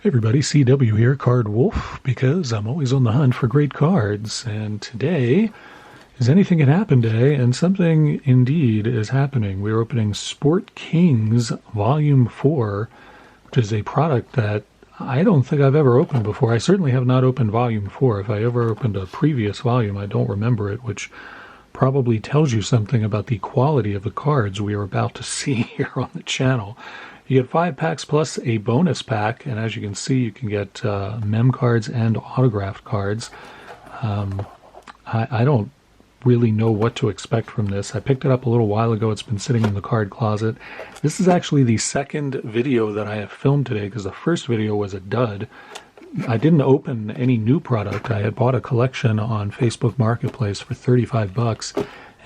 Hey everybody, CW here, Card Wolf, because I'm always on the hunt for great cards. And today is Anything Can Happen Day, and something indeed is happening. We're opening Sport Kings Volume 4, which is a product that I don't think I've ever opened before. I certainly have not opened Volume 4. If I ever opened a previous volume, I don't remember it, which probably tells you something about the quality of the cards we are about to see here on the channel. You get 5 packs plus a bonus pack, and as you can see, you can get mem cards and autographed cards. I don't really know what to expect from this. I picked it up a little while ago. It's been sitting in the card closet. This is actually the second video that I have filmed today, because the first video was a dud. I didn't open any new product. I had bought a collection on Facebook Marketplace for 35 bucks,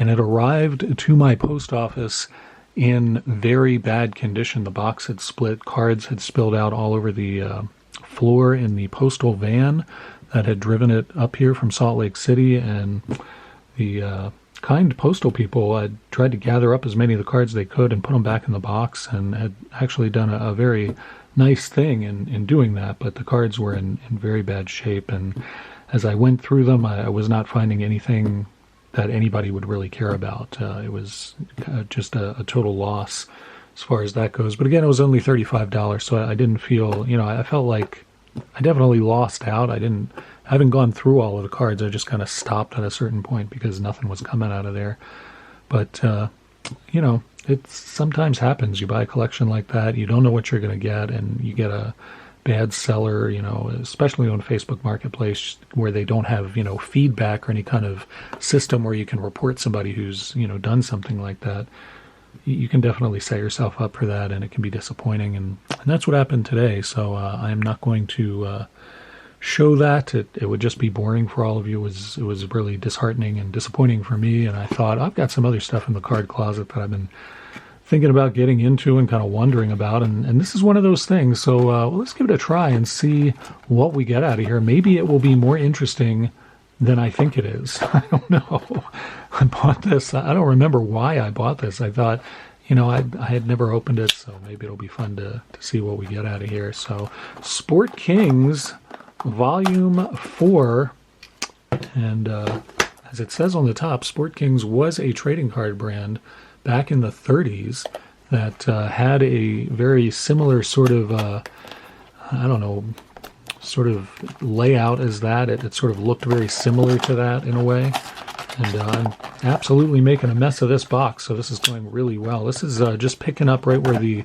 and it arrived to my post office in very bad condition. The box had split, cards had spilled out all over the floor in the postal van that had driven it up here from Salt Lake City, and the kind postal people had tried to gather up as many of the cards they could and put them back in the box, and had actually done a very nice thing in doing that, but the cards were in very bad shape, and as I went through them, I was not finding anything that anybody would really care about. It was just a total loss as far as that goes. But again, it was only $35, so I didn't feel, I felt like I definitely lost out. I haven't gone through all of the cards. I just kind of stopped at a certain point because nothing was coming out of there. But, it sometimes happens. You buy a collection like that, you don't know what you're going to get, and you get a bad seller, especially on Facebook Marketplace, where they don't have, feedback or any kind of system where you can report somebody who's, done something like that. You can definitely set yourself up for that, and it can be disappointing. And that's what happened today. So I am not going to show that. It would just be boring for all of you. It was really disheartening and disappointing for me. And I thought, I've got some other stuff in the card closet that I've been thinking about getting into and kind of wondering about, and this is one of those things. So let's give it a try and see what we get out of here. Maybe it will be more interesting than I think it is. I don't know. I bought this. I don't remember why I bought this. I thought, I had never opened it, so maybe it'll be fun to see what we get out of here. So Sport Kings Volume 4, and as it says on the top, Sport Kings was a trading card brand back in the 30s that had a very similar sort of, sort of layout as that. It sort of looked very similar to that in a way. And I'm absolutely making a mess of this box, so this is going really well. This is just picking up right where the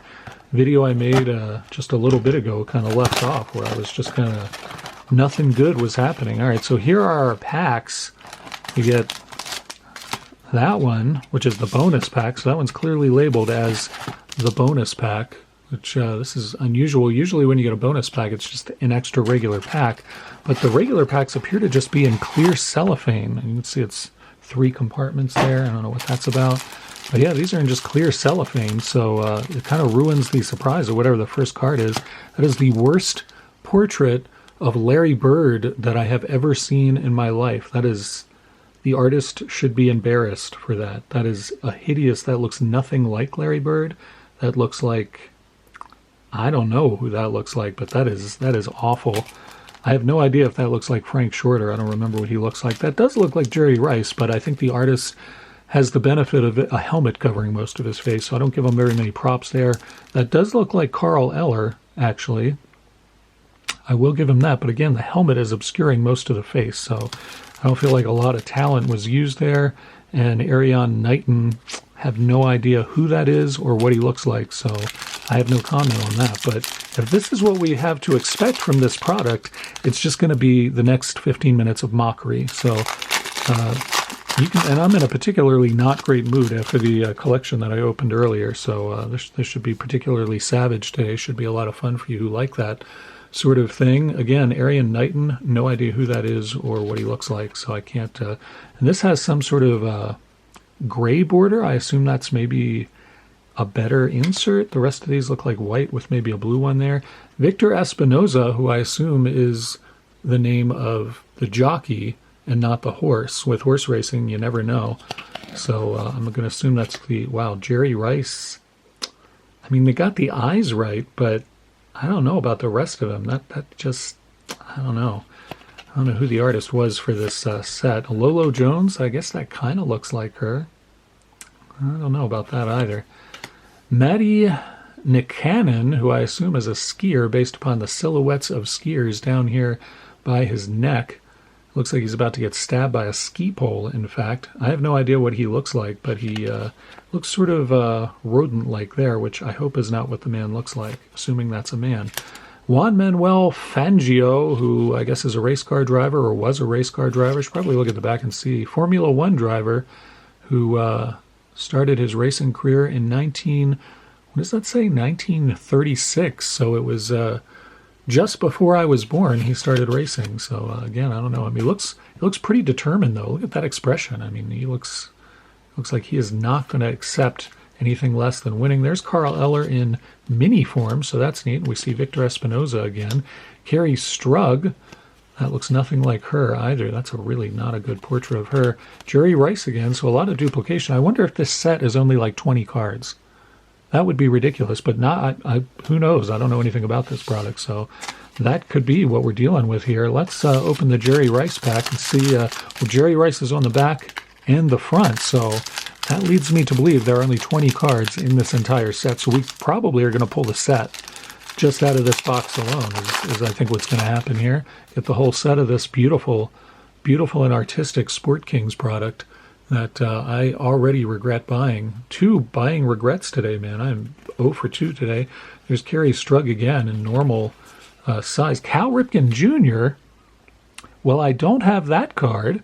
video I made just a little bit ago kind of left off, where I was just kind of, nothing good was happening. All right, so here are our packs. You get that one, which is the bonus pack, so that one's clearly labeled as the bonus pack, which this is unusual. Usually when you get a bonus pack, it's just an extra regular pack, but the regular packs appear to just be in clear cellophane. And you can see it's 3 compartments there. I don't know what that's about, but yeah, these are in just clear cellophane, so it kind of ruins the surprise of whatever the first card is. That is the worst portrait of Larry Bird that I have ever seen in my life. That is... The artist should be embarrassed for that. That is a hideous, that looks nothing like Larry Bird. That looks like, I don't know who that looks like, but that is awful. I have no idea if that looks like Frank Shorter. I don't remember what he looks like. That does look like Jerry Rice, but I think the artist has the benefit of a helmet covering most of his face, so I don't give him very many props there. That does look like Carl Eller, actually. I will give him that, but again, the helmet is obscuring most of the face, so I don't feel like a lot of talent was used there. And Ariane Knighton, have no idea who that is or what he looks like, so I have no comment on that. But if this is what we have to expect from this product, it's just going to be the next 15 minutes of mockery. So and I'm in a particularly not great mood after the collection that I opened earlier, so this should be particularly savage today. Should be a lot of fun for you who like that sort of thing. Again, Ariane Knighton, no idea who that is or what he looks like, so I can't... and this has some sort of gray border. I assume that's maybe a better insert. The rest of these look like white with maybe a blue one there. Victor Espinoza, who I assume is the name of the jockey and not the horse. With horse racing, you never know. So I'm going to assume that's the... Wow, Jerry Rice. I mean, they got the eyes right, but I don't know about the rest of them. That just, I don't know. I don't know who the artist was for this set. Lolo Jones, I guess that kind of looks like her. I don't know about that either. Maddie Nicanen, who I assume is a skier based upon the silhouettes of skiers down here by his neck. Looks like he's about to get stabbed by a ski pole, in fact. I have no idea what he looks like, but he looks sort of rodent-like there, which I hope is not what the man looks like, assuming that's a man. Juan Manuel Fangio, who I guess is a race car driver or was a race car driver. Should probably look at the back and see. Formula One driver who started his racing career in what does that say? 1936. So it was just before I was born. He started racing. So again, I don't know. I mean, he looks pretty determined though. Look at that expression. I mean, he looks like he is not going to accept anything less than winning. There's Carl Eller in mini form, so that's neat. We see Victor Espinoza again. Carrie Strug, that looks nothing like her either. That's really not a good portrait of her. Jerry Rice again, so a lot of duplication. I wonder if this set is only like 20 cards. That would be ridiculous, but not. Who knows? I don't know anything about this product, so that could be what we're dealing with here. Let's open the Jerry Rice pack and see. Well, Jerry Rice is on the back and the front, so that leads me to believe there are only 20 cards in this entire set, so we probably are going to pull the set just out of this box alone, is I think what's going to happen here. Get the whole set of this beautiful, beautiful and artistic Sport Kings product that I already regret buying. 2 buying regrets today, man. I'm 0 for 2 today. There's Carrie Strug again in normal size. Cal Ripken Jr., well, I don't have that card,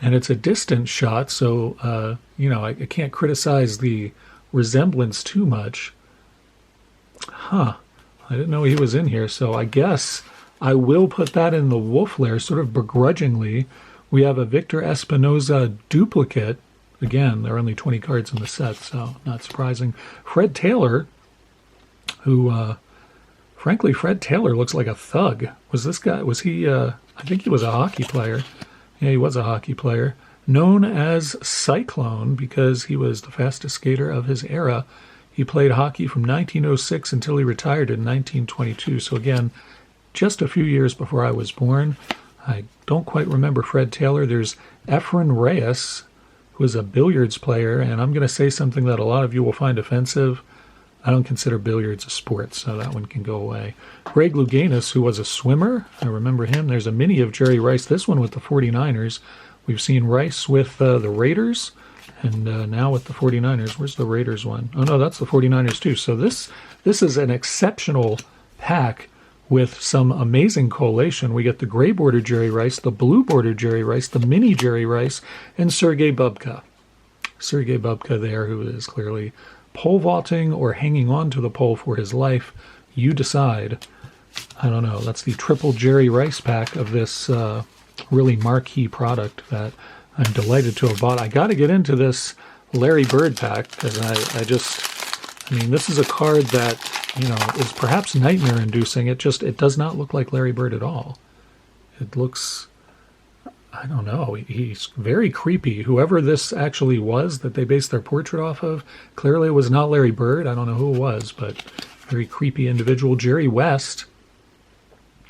and it's a distant shot, so, I can't criticize the resemblance too much. Huh. I didn't know he was in here, so I guess I will put that in the wolf lair, sort of begrudgingly. We have a Victor Espinoza duplicate. Again, there are only 20 cards in the set, so not surprising. Fred Taylor, who, frankly, Fred Taylor looks like a thug. Was he, I think he was a hockey player. Yeah, he was a hockey player. Known as Cyclone because he was the fastest skater of his era. He played hockey from 1906 until he retired in 1922. So again, just a few years before I was born. I don't quite remember Fred Taylor. There's Efren Reyes, who is a billiards player, and I'm going to say something that a lot of you will find offensive. I don't consider billiards a sport, so that one can go away. Greg Louganis, who was a swimmer. I remember him. There's a mini of Jerry Rice, this one with the 49ers. We've seen Rice with the Raiders, and now with the 49ers. Where's the Raiders one? Oh, no, that's the 49ers too. So this is an exceptional pack with some amazing collation. We get the gray border Jerry Rice, the blue border Jerry Rice, the mini Jerry Rice, and Sergei Bubka. Sergei Bubka there, who is clearly pole vaulting or hanging on to the pole for his life. You decide. I don't know. That's the triple Jerry Rice pack of this really marquee product that I'm delighted to have bought. I got to get into this Larry Bird pack because I mean, this is a card that, is perhaps nightmare inducing. It does not look like Larry Bird at all. It looks, I don't know, he's very creepy. Whoever this actually was that they based their portrait off of, clearly it was not Larry Bird. I don't know who it was, but very creepy individual. Jerry West,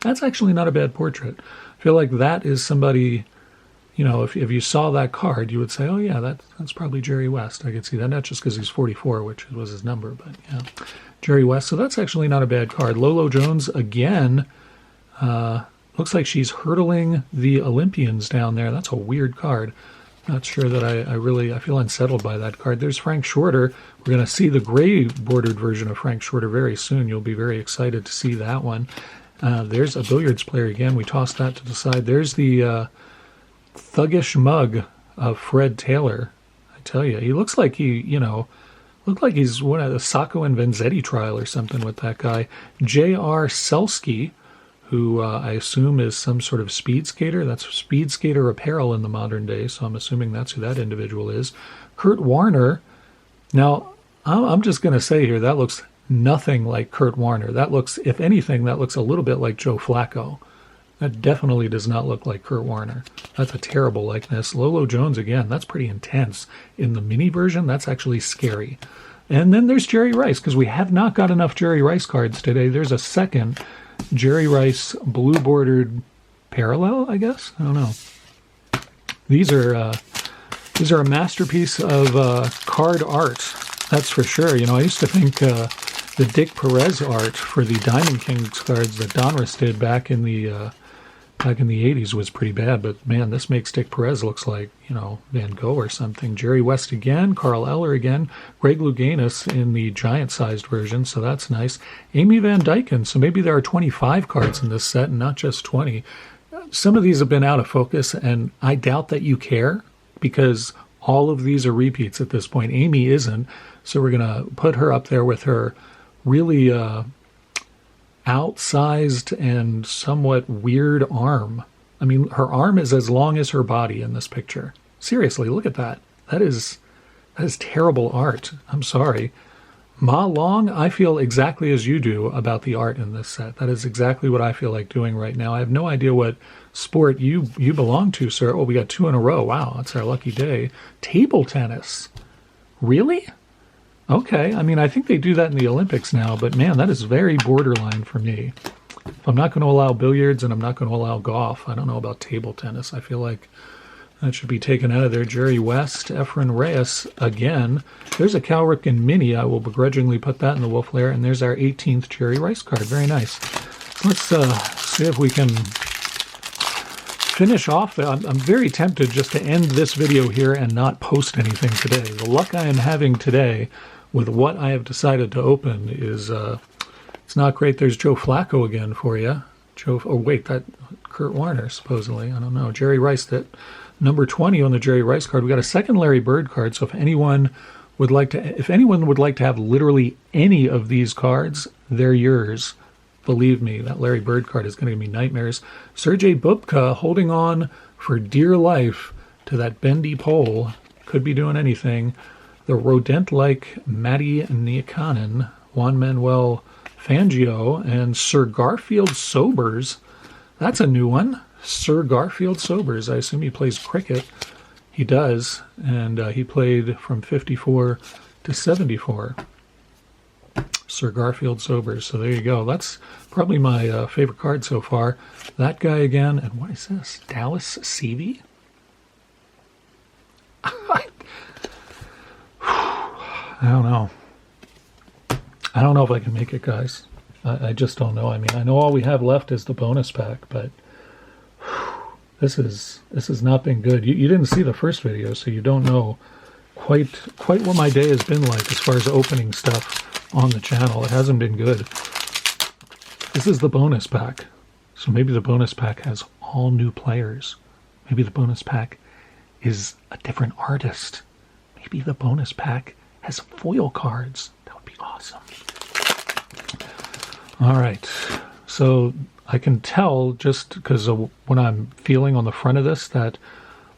that's actually not a bad portrait. I feel like that is somebody, if you saw that card, you would say, oh yeah, that's probably Jerry West. I could see that, not just because he's 44, which was his number, but yeah, Jerry West. So that's actually not a bad card. Lolo Jones, again, looks like she's hurdling the Olympians down there. That's a weird card. Not sure that I feel unsettled by that card. There's Frank Shorter. We're going to see the gray bordered version of Frank Shorter very soon. You'll be very excited to see that one. There's a billiards player again. We tossed that to the side. There's the thuggish mug of Fred Taylor. I tell you, he looks like looked like he's one of the Sacco and Vanzetti trial or something with that guy. J.R. Selsky, who I assume is some sort of speed skater. That's speed skater apparel in the modern day, so I'm assuming that's who that individual is. Kurt Warner. Now, I'm just going to say here, that looks nothing like Kurt Warner. That looks, if anything, that looks a little bit like Joe Flacco. That definitely does not look like Kurt Warner. That's a terrible likeness. Lolo Jones, again, that's pretty intense. In the mini version, that's actually scary. And then there's Jerry Rice, because we have not got enough Jerry Rice cards today. There's a second Jerry Rice blue bordered parallel, I guess. I don't know. These are a masterpiece of card art. That's for sure. You know, I used to think the Dick Perez art for the Diamond Kings cards that Donruss did back in the 80s was pretty bad, but man, this makes Dick Perez looks like, you know, Van Gogh or something. Jerry West again, Carl Eller again, Greg Louganis in the giant-sized version, so that's nice. Amy Van Dyken, so maybe there are 25 cards in this set and not just 20. Some of these have been out of focus, and I doubt that you care because all of these are repeats at this point. Amy isn't, so we're going to put her up there with her really outsized and somewhat weird arm. I mean, her arm is as long as her body in this picture. Seriously, look at that. That is terrible art. I'm sorry. Ma Long, I feel exactly as you do about the art in this set. That is exactly what I feel like doing right now. I have no idea what sport you belong to, sir. Oh, we got 2 in a row. Wow, that's our lucky day. Table tennis. Really? Okay, I mean, I think they do that in the Olympics now, but man, that is very borderline for me. If I'm not going to allow billiards and I'm not going to allow golf, I don't know about table tennis. I feel like that should be taken out of there. Jerry West, Efren Reyes again. There's a Cal Ripken mini. I will begrudgingly put that in the wolf lair, and there's our 18th Jerry Rice card. Very nice. Let's see if we can finish off. I'm very tempted just to end this video here and not post anything today. The luck I am having today with what I have decided to open is it's not great. There's Joe Flacco again for you. Oh wait, that Kurt Warner supposedly. I don't know. Jerry Rice, that number 20 on the Jerry Rice card. We got a second Larry Bird card. So if anyone would like to have literally any of these cards, they're yours. Believe me, that Larry Bird card is going to give me nightmares. Sergei Bubka holding on for dear life to that bendy pole. Could be doing anything. The rodent-like Matty Niakanen, Juan Manuel Fangio, and Sir Garfield Sobers. That's a new one. Sir Garfield Sobers. I assume he plays cricket. He does, and he played from 54 to 74. Sir Garfield Sobers. So there you go. That's probably my favorite card so far. That guy again. And what is this? Dallas Seavey? I don't know. I don't know if I can make it, guys. I just don't know. I mean, I know all we have left is the bonus pack, but this has not been good. You didn't see the first video, so you don't know quite what my day has been like as far as opening stuff on the channel. It hasn't been good. This is the bonus pack. So maybe the bonus pack has all new players. Maybe the bonus pack is a different artist. Maybe the bonus pack has foil cards. That would be awesome. All right. So I can tell just because of what I'm feeling on the front of this that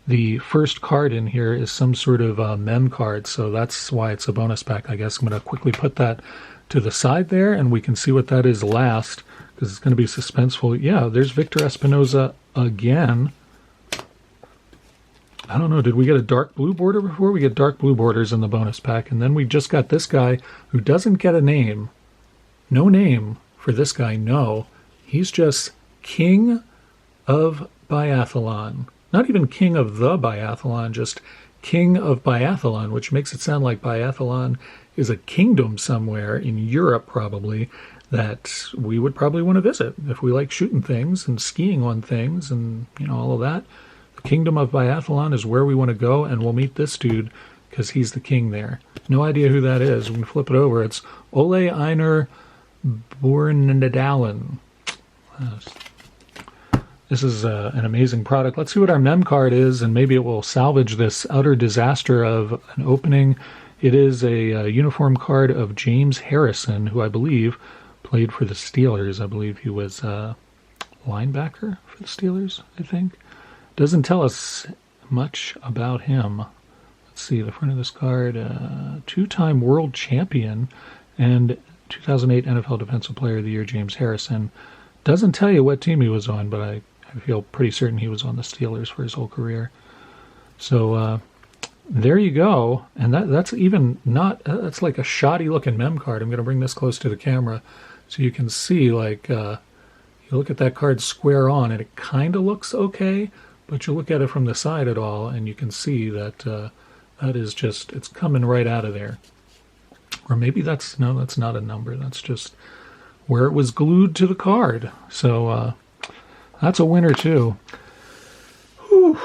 the first card in here is some sort of mem card, so that's why it's a bonus pack, I guess. I'm going to quickly put that to the side there, and we can see what that is last, because it's going to be suspenseful. Yeah, there's Victor Espinoza again. I don't know, did we get a dark blue border before? We get dark blue borders in the bonus pack, and then we just got this guy who doesn't get a name. No name for this guy, no. He's just King of Biathlon. Not even King of the Biathlon, just King of Biathlon, which makes it sound like Biathlon is a kingdom somewhere in Europe, probably, that we would probably want to visit if we like shooting things and skiing on things and, you know, all of that. The Kingdom of Biathlon is where we want to go, and we'll meet this dude because he's the king there. No idea who that is. We can flip it over. It's Ole Einar Bornedalen. This is an amazing product. Let's see what our mem card is, and maybe it will salvage this utter disaster of an opening. It is a uniform card of James Harrison, who I believe played for the Steelers. I believe he was linebacker for the Steelers, I think. Doesn't tell us much about him. Let's see, the front of this card, two-time world champion and 2008 NFL Defensive Player of the Year, James Harrison. Doesn't tell you what team he was on, but I feel pretty certain he was on the Steelers for his whole career. So there you go. And that's even not, that's like a shoddy looking mem card. I'm going to bring this close to the camera so you can see, like, you look at that card square on and it kind of looks okay, but you look at it from the side at all and you can see that that is just, it's coming right out of there. Or maybe that's, no, that's not a number. That's just where it was glued to the card. So that's a winner too. Whew,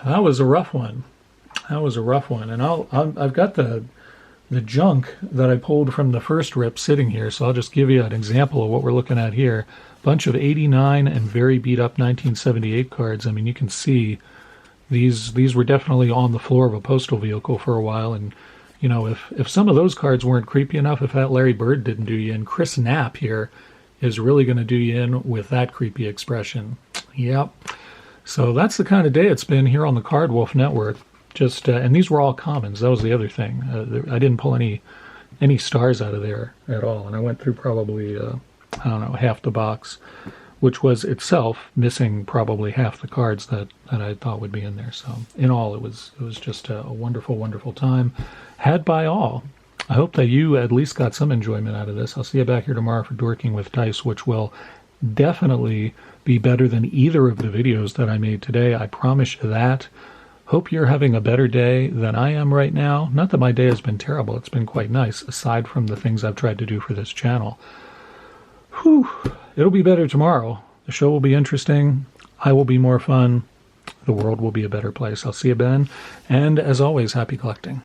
that was a rough one. That was a rough one. And I've got the junk that I pulled from the first rip sitting here, so I'll just give you an example of what we're looking at here. Bunch of 89 and very beat up 1978 cards. I mean, you can see these were definitely on the floor of a postal vehicle for a while. And you know, if some of those cards weren't creepy enough, if that Larry Bird didn't do you in, Chris Knapp here is really going to do you in with that creepy expression. Yep. So that's the kind of day it's been here on the Card Wolf Network. Just and these were all commons. That was the other thing. I didn't pull any stars out of there at all, and I went through probably I don't know, half the box, which was itself missing probably half the cards that I thought would be in there. So in all, it was just a wonderful, wonderful time had by all. I hope that you at least got some enjoyment out of this. I'll see you back here tomorrow for Dorking with Dice, which will definitely be better than either of the videos that I made today. I promise you that. Hope you're having a better day than I am right now. Not that my day has been terrible. It's been quite nice, aside from the things I've tried to do for this channel. Whew. It'll be better tomorrow. The show will be interesting. I will be more fun. The world will be a better place. I'll see you, Ben. And as always, happy collecting.